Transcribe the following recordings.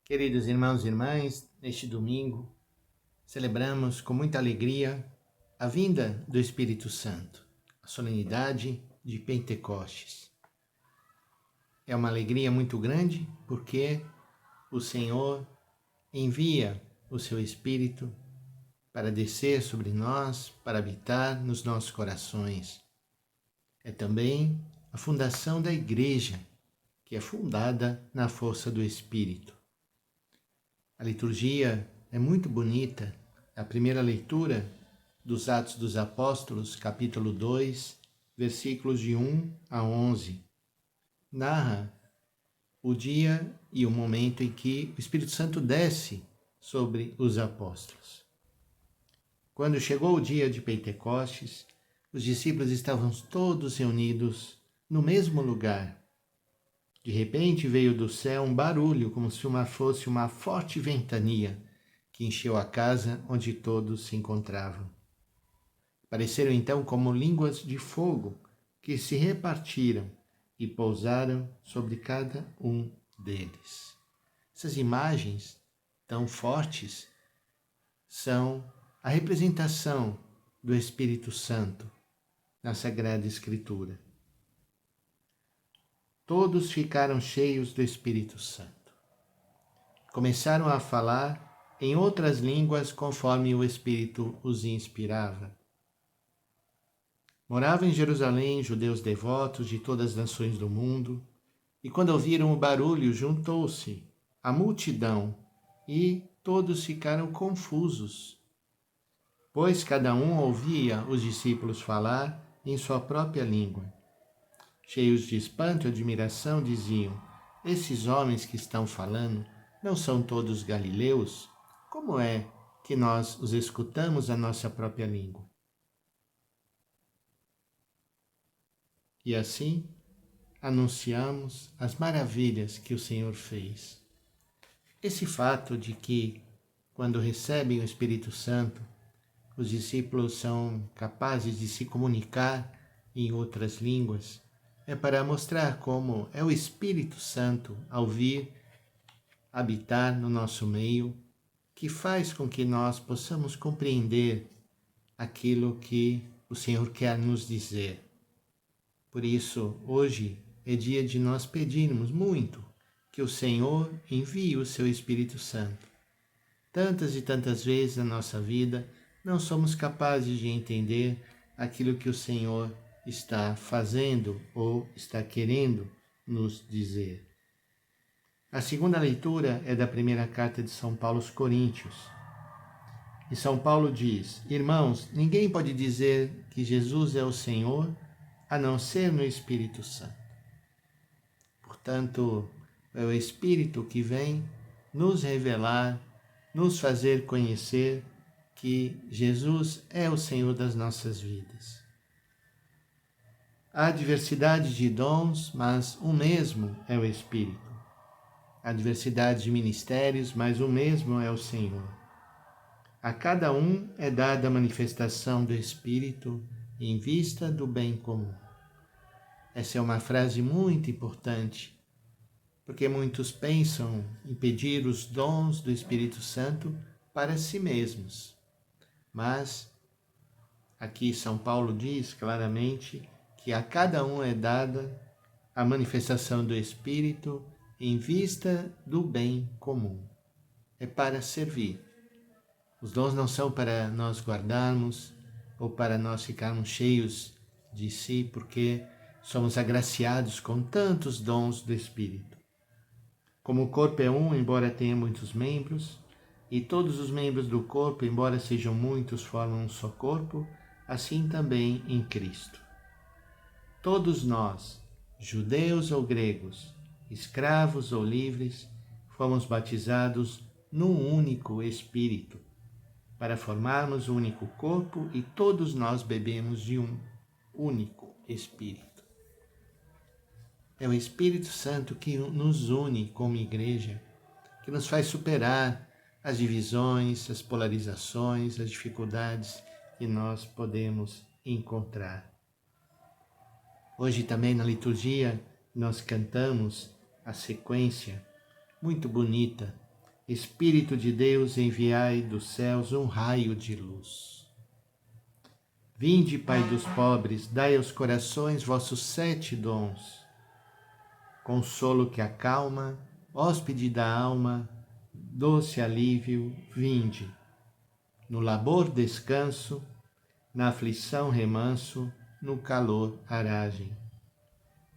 Queridos irmãos e irmãs, neste domingo celebramos com muita alegria a vinda do Espírito Santo, a solenidade de Pentecostes. É uma alegria muito grande porque o Senhor envia o seu Espírito para descer sobre nós, para habitar nos nossos corações. É também a fundação da Igreja, que é fundada na força do Espírito. A liturgia é muito bonita. A primeira leitura dos Atos dos Apóstolos, capítulo 2, versículos de 1 a 11, narra o dia e o momento em que o Espírito Santo desce sobre os apóstolos. Quando chegou o dia de Pentecostes, os discípulos estavam todos reunidos no mesmo lugar. De repente veio do céu um barulho, como se fosse uma forte ventania, que encheu a casa onde todos se encontravam. Apareceram então como línguas de fogo, que se repartiram e pousaram sobre cada um deles. Essas imagens tão fortes são a representação do Espírito Santo na Sagrada Escritura. Todos ficaram cheios do Espírito Santo. Começaram a falar em outras línguas conforme o Espírito os inspirava. Moravam em Jerusalém judeus devotos de todas as nações do mundo, e quando ouviram o barulho, juntou-se a multidão e todos ficaram confusos, pois cada um ouvia os discípulos falar em sua própria língua. Cheios de espanto e admiração, diziam: esses homens que estão falando não são todos galileus? Como é que nós os escutamos a nossa própria língua? E assim anunciamos as maravilhas que o Senhor fez. Esse fato de que, quando recebem o Espírito Santo, os discípulos são capazes de se comunicar em outras línguas, é para mostrar como é o Espírito Santo, ao vir habitar no nosso meio, que faz com que nós possamos compreender aquilo que o Senhor quer nos dizer. Por isso, hoje é dia de nós pedirmos muito que o Senhor envie o seu Espírito Santo. Tantas e tantas vezes na nossa vida não somos capazes de entender aquilo que o Senhor está fazendo ou está querendo nos dizer. A segunda leitura é da primeira carta de São Paulo aos Coríntios. E São Paulo diz: irmãos, ninguém pode dizer que Jesus é o Senhor a não ser no Espírito Santo. Portanto, é o Espírito que vem nos revelar, nos fazer conhecer que Jesus é o Senhor das nossas vidas. Há diversidade de dons, mas o mesmo é o Espírito. Há diversidade de ministérios, mas o mesmo é o Senhor. A cada um é dada a manifestação do Espírito em vista do bem comum. Essa é uma frase muito importante, porque muitos pensam em pedir os dons do Espírito Santo para si mesmos. Mas aqui São Paulo diz claramente que a cada um é dada a manifestação do Espírito em vista do bem comum. É para servir. Os dons não são para nós guardarmos ou para nós ficarmos cheios de si, porque somos agraciados com tantos dons do Espírito. Como o corpo é um, embora tenha muitos membros, e todos os membros do corpo, embora sejam muitos, formam um só corpo, assim também em Cristo. Todos nós, judeus ou gregos, escravos ou livres, fomos batizados num único Espírito, para formarmos um único corpo, e todos nós bebemos de um único Espírito. É o Espírito Santo que nos une como igreja, que nos faz superar as divisões, as polarizações, as dificuldades que nós podemos encontrar. Hoje também na liturgia nós cantamos a sequência muito bonita Espírito de Deus, enviai dos céus um raio de luz. Vinde, Pai dos pobres, dai aos corações vossos 7 dons. Consolo que acalma, hóspede da alma, doce alívio, vinde. No labor descanso, na aflição remanso, no calor aragem.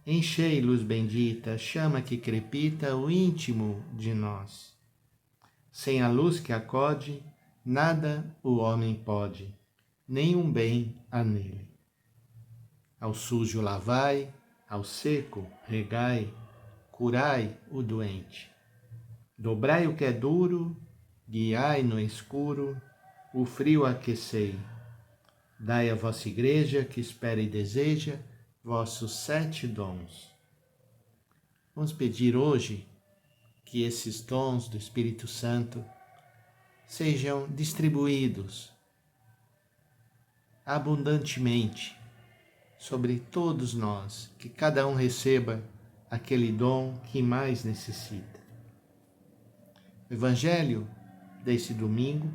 Enchei, luz bendita, chama que crepita o íntimo de nós. Sem a luz que acode, nada o homem pode, nenhum bem há nele. Ao sujo lavai, ao seco regai, curai o doente. Dobrai o que é duro, guiai no escuro, o frio aquecei. Dai à vossa igreja, que espera e deseja, vossos 7 dons. Vamos pedir hoje que esses dons do Espírito Santo sejam distribuídos abundantemente sobre todos nós, que cada um receba aquele dom que mais necessita. O Evangelho desse domingo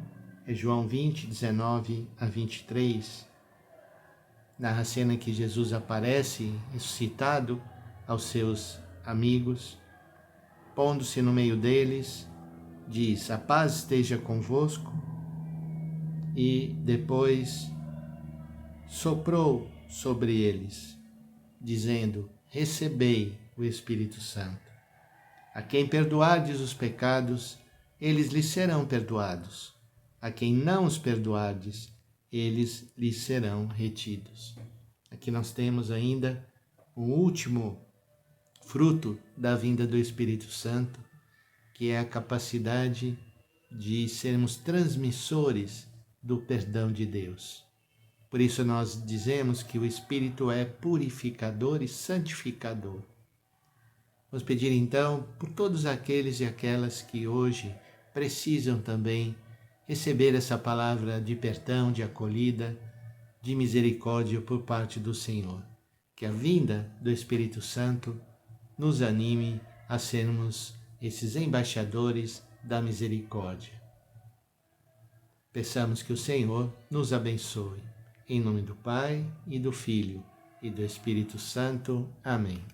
é João 20, 19 a 23. Narra a cena em que Jesus aparece ressuscitado aos seus amigos, pondo-se no meio deles, diz: a paz esteja convosco, e depois soprou sobre eles, dizendo: recebei o Espírito Santo. A quem perdoardes os pecados, eles lhes serão perdoados. A quem não os perdoardes, eles lhes serão retidos. Aqui nós temos ainda o último fruto da vinda do Espírito Santo, que é a capacidade de sermos transmissores do perdão de Deus. Por isso nós dizemos que o Espírito é purificador e santificador. Vamos pedir então por todos aqueles e aquelas que hoje precisam também receber essa palavra de perdão, de acolhida, de misericórdia por parte do Senhor. Que a vinda do Espírito Santo nos anime a sermos esses embaixadores da misericórdia. Peçamos que o Senhor nos abençoe. Em nome do Pai, e do Filho, e do Espírito Santo. Amém.